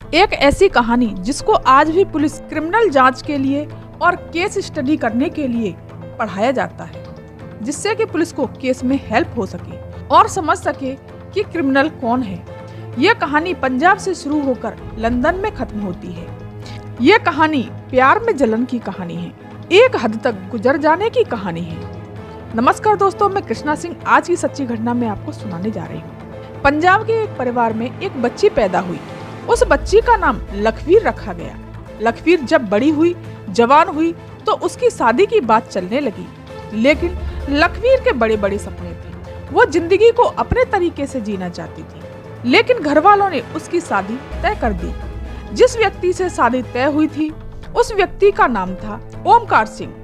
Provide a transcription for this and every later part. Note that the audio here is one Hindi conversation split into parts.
एक ऐसी कहानी जिसको आज भी पुलिस क्रिमिनल जांच के लिए और केस स्टडी करने के लिए पढ़ाया जाता है, जिससे कि पुलिस को केस में हेल्प हो सके और समझ सके कि क्रिमिनल कौन है। यह कहानी पंजाब से शुरू होकर लंदन में खत्म होती है। यह कहानी प्यार में जलन की कहानी है, एक हद तक गुजर जाने की कहानी है। नमस्कार दोस्तों, मैं कृष्णा सिंह आज की सच्ची घटना में आपको सुनाने जा रही हूँ। पंजाब के एक परिवार में एक बच्ची पैदा हुई। उस बच्ची का नाम लखवीर रखा गया। लखवीर जब बड़ी हुई, जवान हुई तो उसकी शादी की बात चलने लगी। लेकिन लखवीर के बड़े बड़े सपने थे। वो जिंदगी को अपने तरीके से जीना चाहती थी। लेकिन घर वालों ने उसकी शादी तय कर दी। जिस व्यक्ति से शादी तय हुई थी उस व्यक्ति का नाम था ओमकार सिंह।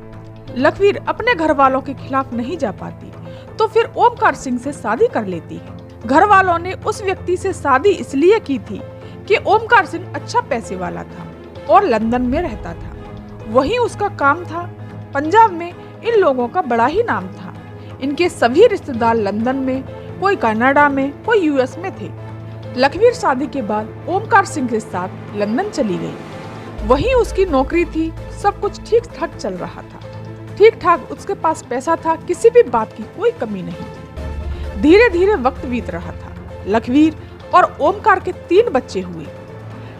लखवीर अपने घर वालों के खिलाफ नहीं जा पाती तो फिर ओमकार सिंह से शादी कर लेती है। घर वालों ने उस व्यक्ति से शादी इसलिए की थी कि ओमकार सिंह अच्छा पैसे वाला था और लंदन में रहता था। वहीं उसका काम था। पंजाब में इन लोगों का बड़ा ही नाम था। इनके सभी रिश्तेदार लंदन में, कोई कनाडा में, कोई यूएस में थे। लखवीर शादी के बाद ओमकार सिंह के साथ लंदन चली गई। वहीं उसकी नौकरी थी। सब कुछ ठीक ठाक चल रहा था। ठीक ठाक उसके पास पैसा था, किसी भी बात की कोई कमी नहीं थी। धीरे धीरे वक्त बीत रहा था। लखवीर और ओमकार के 3 बच्चे हुए।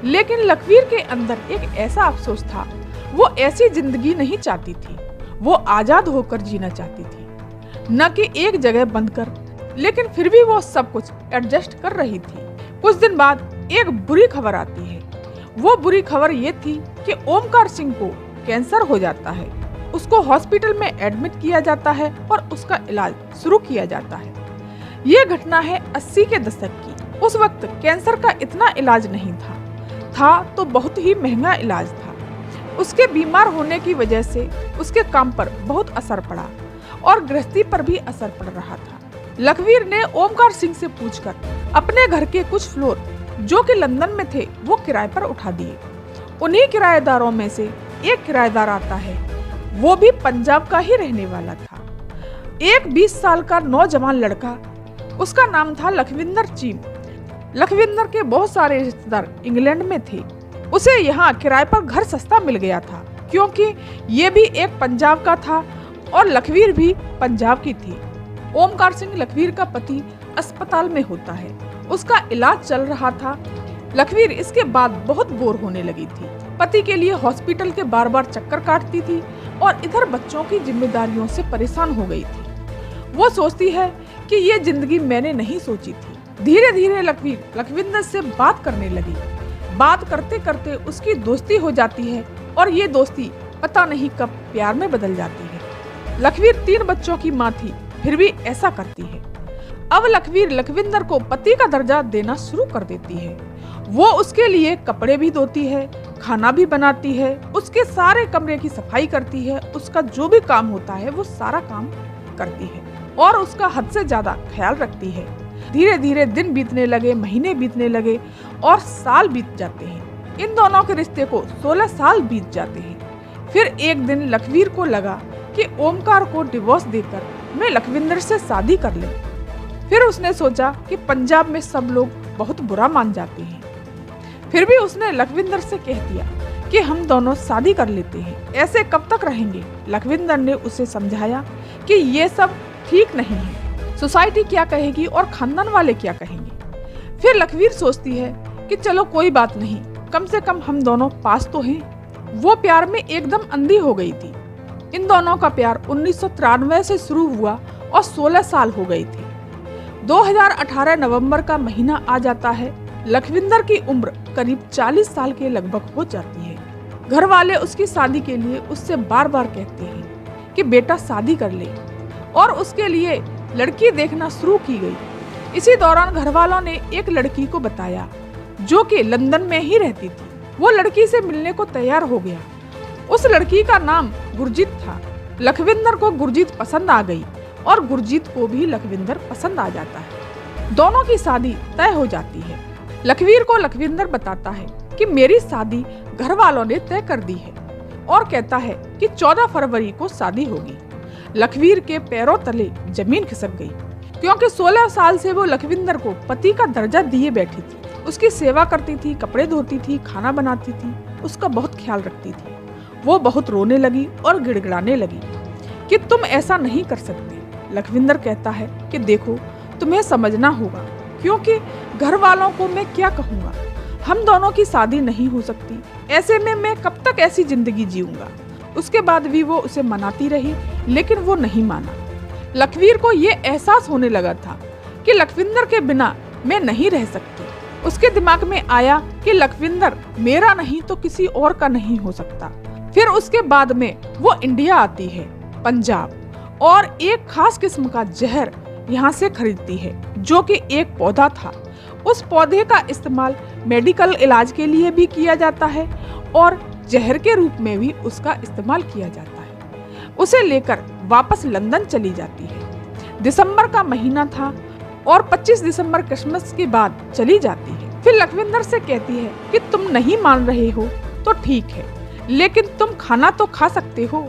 लेकिन लखवीर के अंदर एक ऐसा अफसोस था। वो ऐसी जिंदगी नहीं चाहती थी। वो आजाद होकर जीना चाहती थी, न कि एक जगह बंद कर। लेकिन फिर भी वो सब कुछ एडजस्ट कर रही थी। कुछ दिन बाद एक बुरी खबर आती है। वो बुरी खबर ये थी कि ओमकार सिंह को कैंसर हो जाता है। उसको हॉस्पिटल में एडमिट किया जाता है और उसका इलाज शुरू किया जाता है। ये घटना है 80 के दशक की। उस वक्त कैंसर का इतना इलाज नहीं था तो बहुत ही महंगा इलाज था। उसके बीमार होने की वजह से उसके काम पर बहुत असर पड़ा और गृहस्थी पर भी असर पड़ रहा था। लखवीर ने ओमकार सिंह से पूछकर अपने घर के कुछ फ्लोर जो कि लंदन में थे वो किराए पर उठा दिए। उन्हीं किराएदारों में से एक किराएदार आता है। वो भी पंजाब का ही रहने वाला था। एक 20 साल का नौजवान लड़का, उसका नाम था लखविंदर चीम। लखविंदर के बहुत सारे रिश्तेदार इंग्लैंड में थे। उसे यहाँ किराए पर घर सस्ता मिल गया था, क्योंकि ये भी एक पंजाब का था और लखवीर भी पंजाब की थी। ओमकार सिंह लखवीर का पति अस्पताल में होता है। उसका इलाज चल रहा था। लखवीर इसके बाद बहुत बोर होने लगी थी। पति के लिए हॉस्पिटल के बार बार चक्कर काटती थी और इधर बच्चों की जिम्मेदारियों से परेशान हो गई थी। वो सोचती है कि ये जिंदगी मैंने नहीं सोची थी। धीरे धीरे लखवीर लखविंदर से बात करने लगी। बात करते करते उसकी दोस्ती हो जाती है और ये दोस्ती पता नहीं कब प्यार में बदल जाती है। लखवीर 3 बच्चों की माँ थी, फिर भी ऐसा करती है। अब लखवीर लखविंदर को पति का दर्जा देना शुरू कर देती है। वो उसके लिए कपड़े भी धोती है, खाना भी बनाती है, उसके सारे कमरे की सफाई करती है। उसका जो भी काम होता है वो सारा काम करती है और उसका हद से ज्यादा ख्याल रखती है। धीरे धीरे दिन बीतने लगे, महीने बीतने लगे और साल बीत जाते हैं। इन दोनों के रिश्ते को 16 साल बीत जाते हैं। फिर एक दिन लखवीर को लगा कि ओमकार को डिवोर्स देकर मैं लखविंदर से शादी कर ले। फिर उसने सोचा कि पंजाब में सब लोग बहुत बुरा मान जाते हैं। फिर भी उसने लखविंदर से कह दिया कि हम दोनों शादी कर लेते हैं। ऐसे कब तक रहेंगे? लखविंदर ने उसे समझाया कि ये सब ठीक नहीं है। सोसाइटी क्या कहेगी और खानदान वाले क्या कहेंगे। फिर लखवीर सोचती है कि चलो कोई बात नहीं, कम से कम हम दोनों पास तो हैं। वो प्यार में एकदम अंधी हो गई थी। इन दोनों का प्यार 1993 से शुरू हुआ और 16 साल हो गए थे। 2018 नवंबर का महीना आ जाता है। लखविंदर की उम्र करीब 40 साल के लगभग हो जाती है। घर वाले उसकी शादी के लिए उससे बार बार कहते हैं कि बेटा शादी कर ले और उसके लिए लड़की देखना शुरू की गई। इसी दौरान घर वालों ने एक लड़की को बताया जो कि लंदन में ही रहती थी। वो लड़की से मिलने को तैयार हो गया। उस लड़की का नाम गुरजीत था। लखविंदर को गुरजीत पसंद आ गई और गुरजीत को भी लखविंदर पसंद आ जाता है। दोनों की शादी तय हो जाती है। लखवीर को लखविंदर बताता है कि मेरी शादी घर वालों ने तय कर दी है और कहता है कि 14 फरवरी को शादी होगी। लखवीर के पैरों तले जमीन खिसक गई, क्योंकि 16 साल से वो लखविंदर को पति का दर्जा दिए बैठी थी। उसकी सेवा करती थी, कपड़े धोती थी, खाना बनाती थी, उसका बहुत ख्याल रखती थी। वो बहुत रोने लगी और गिड़गिड़ाने लगी कि तुम ऐसा नहीं कर सकते। लखविंदर कहता है कि देखो, तुम्हें समझना होगा, क्योंकि घर वालों को मैं क्या कहूँगा, हम दोनों की शादी नहीं हो सकती, ऐसे में मैं कब तक ऐसी जिंदगी जीऊंगा। उसके बाद भी वो उसे मनाती रही, लेकिन वो नहीं माना। लखवीर को ये एहसास होने लगा था कि लखविंदर के बिना मैं नहीं रह सकती। उसके दिमाग में आया कि लखविंदर मेरा नहीं तो किसी और का नहीं हो सकता। फिर उसके बाद में वो इंडिया आती है, पंजाब, और एक खास किस्म का जहर यहाँ से खरीदती है, जो कि एक पौधा था। उस पौधे का इस्तेमाल मेडिकल इलाज के लिए भी किया जाता है और जहर के रूप में भी उसका इस्तेमाल किया जाता है। उसे लेकर वापस लंदन चली जाती है। दिसंबर का महीना था और 25 दिसंबर क्रिसमस के बाद चली जाती है। फिर लखविंदर से कहती है कि तुम नहीं मान रहे हो तो ठीक है, लेकिन तुम खाना तो खा सकते हो।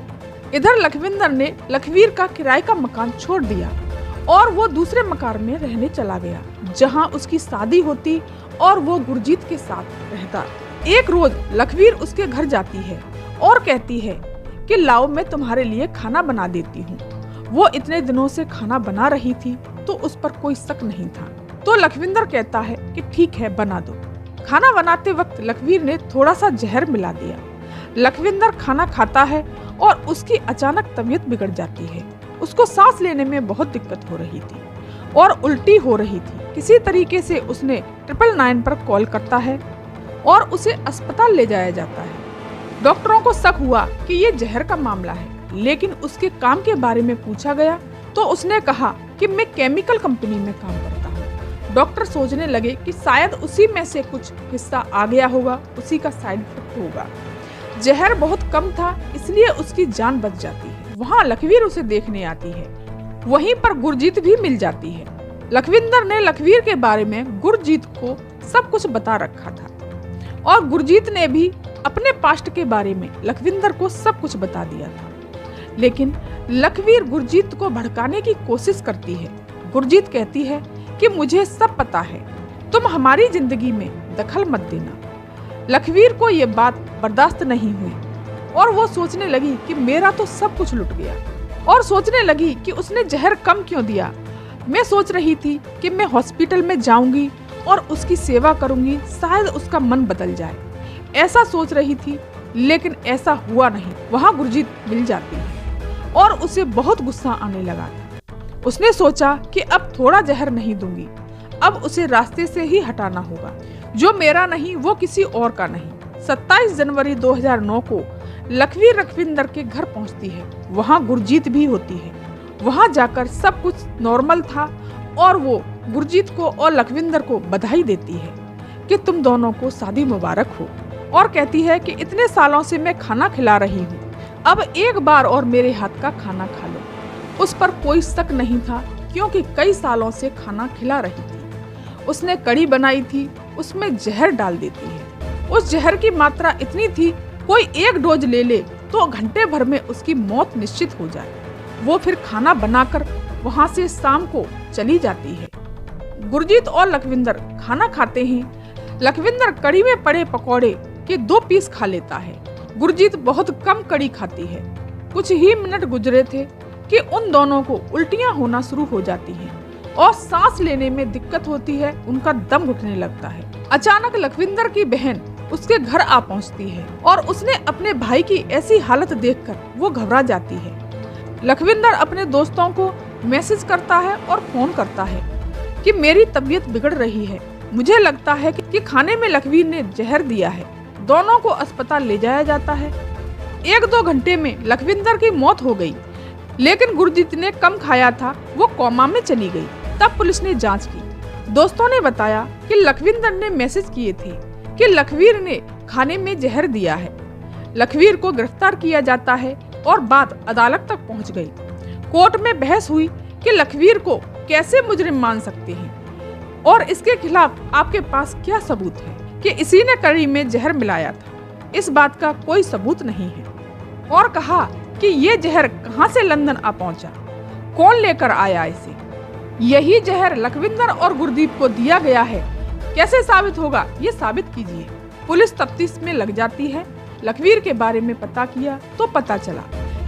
इधर लखविंदर ने लखवीर का किराए का मकान छोड़ दिया और वो दूसरे मकान में रहने चला गया, जहां उसकी शादी होती और वो गुरजीत के साथ रहता। एक रोज लखवीर उसके घर जाती है और कहती है कि लाओ, मैं तुम्हारे लिए खाना बना देती हूँ। वो इतने दिनों से खाना बना रही थी तो उस पर कोई शक नहीं था। तो लखविंदर कहता है कि ठीक है, बना दो। खाना बनाते वक्त लखवीर ने थोड़ा सा जहर मिला दिया। लखविंदर खाना खाता है और उसकी अचानक तबीयत बिगड़ जाती है। उसको सांस लेने में बहुत दिक्कत हो रही थी और उल्टी हो रही थी। किसी तरीके से उसने 999 पर कॉल करता है और उसे अस्पताल ले जाया जाता है। डॉक्टरों को शक हुआ कि ये जहर का मामला है, लेकिन उसके काम के बारे में पूछा गया तो उसने कहा कि मैं केमिकल कंपनी में काम करता हूँ। डॉक्टर सोचने लगे कि शायद उसी में से कुछ हिस्सा आ गया होगा, उसी का साइड इफेक्ट होगा। जहर बहुत कम था, इसलिए उसकी जान बच जाती है। वहाँ लखवीर उसे देखने आती है। वहीं पर गुरजीत भी मिल जाती है। लखविंदर ने लखवीर के बारे में गुरजीत को सब कुछ बता रखा था और गुरजीत ने भी अपने पास्ट के बारे में लखविंदर को सब कुछ बता दिया था। लेकिन लखवीर गुरजीत को भड़काने की कोशिश करती है। गुरजीत कहती है कि मुझे सब पता है, तुम हमारी जिंदगी में दखल मत देना। लखवीर को ये बात बर्दाश्त नहीं हुई और वो सोचने लगी कि मेरा तो सब कुछ लुट गया, और सोचने लगी कि उसने जहर कम क्यों दिया। मैं सोच रही थी कि मैं हॉस्पिटल में जाऊंगी और उसकी सेवा करूंगी, शायद उसका मन बदल जाए। ऐसा सोच रही थी, लेकिन ऐसा हुआ नहीं। वहाँ गुरजीत मिल जाती है और उसे बहुत गुस्सा आने लगा था। उसने सोचा कि अब थोड़ा जहर नहीं दूंगी, अब उसे रास्ते से ही हटाना होगा। जो मेरा नहीं वो किसी और का नहीं। 27 जनवरी 2009 को लखवीर लखविंदर के घर पहुंचती है। वहाँ गुरजीत भी होती है। वहाँ जाकर सब कुछ नॉर्मल था और वो गुरजीत को और लखविंदर को बधाई देती है कि तुम दोनों को शादी मुबारक हो, और कहती है कि इतने सालों से मैं खाना खिला रही हूँ, अब एक बार और मेरे हाथ का खाना खा लो। उस पर कोई शक नहीं था, क्योंकि कई सालों से खाना खिला रही थी। उसने कड़ी बनाई थी, उसमें जहर डाल देती है। उस जहर की मात्रा इतनी थी, कोई एक डोज ले ले तो घंटे भर में उसकी मौत निश्चित हो जाए। वो फिर खाना बनाकर वहाँ से शाम को चली जाती है। गुरजीत और लखविंदर खाना खाते हैं। लखविंदर कड़ी में पड़े पकौड़े के 2 पीस खा लेता है। गुरजीत बहुत कम कड़ी खाती है। कुछ ही मिनट गुजरे थे कि उन दोनों को उल्टियां होना शुरू हो जाती हैं और सांस लेने में दिक्कत होती है, उनका दम घुटने लगता है। अचानक लखविंदर की बहन उसके घर आ पहुंचती है और उसने अपने भाई की ऐसी हालत देखकर वो घबरा जाती है। लखविंदर अपने दोस्तों को मैसेज करता है और फोन करता है कि मेरी तबीयत बिगड़ रही है, मुझे लगता है कि खाने में लखवीर ने जहर दिया है। दोनों को अस्पताल ले जाया जाता है। 1-2 घंटे में लखविंदर की मौत हो गई, लेकिन गुरजीत ने कम खाया था, वो कोमा में चली गई। तब पुलिस ने जांच की। दोस्तों ने बताया कि लखविंदर ने मैसेज किए थे कि लखवीर ने खाने में जहर दिया है। लखवीर को गिरफ्तार किया जाता है और बात अदालत तक पहुंच गई। कोर्ट में बहस हुई कि लखवीर को कैसे मुजरिम मान सकते हैं और इसके खिलाफ आपके पास क्या सबूत है कि इसी ने कड़ी में जहर मिलाया था। इस बात का कोई सबूत नहीं है। और कहा कि ये जहर कहां से लंदन आ पहुंचा, कौन लेकर आया इसे। यही जहर लखविंदर और गुरदीप को दिया गया है कैसे साबित होगा, ये साबित कीजिए। पुलिस तफ्तीश में लग जाती है। लखवीर के बारे में पता किया तो पता चला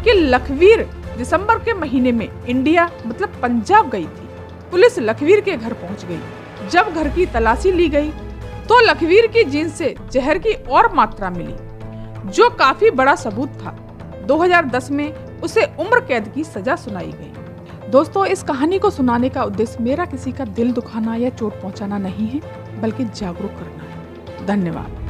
कि लखवीर दिसंबर के महीने में इंडिया मतलब पंजाब गई थी। पुलिस लखवीर के घर पहुंच गई। जब घर की तलाशी ली गई तो लखवीर की जींस से जहर की और मात्रा मिली, जो काफी बड़ा सबूत था। 2010 में उसे उम्र कैद की सजा सुनाई गई। दोस्तों, इस कहानी को सुनाने का उद्देश्य मेरा किसी का दिल दुखाना या चोट पहुंचाना नहीं है, बल्कि जागरूक करना है। धन्यवाद।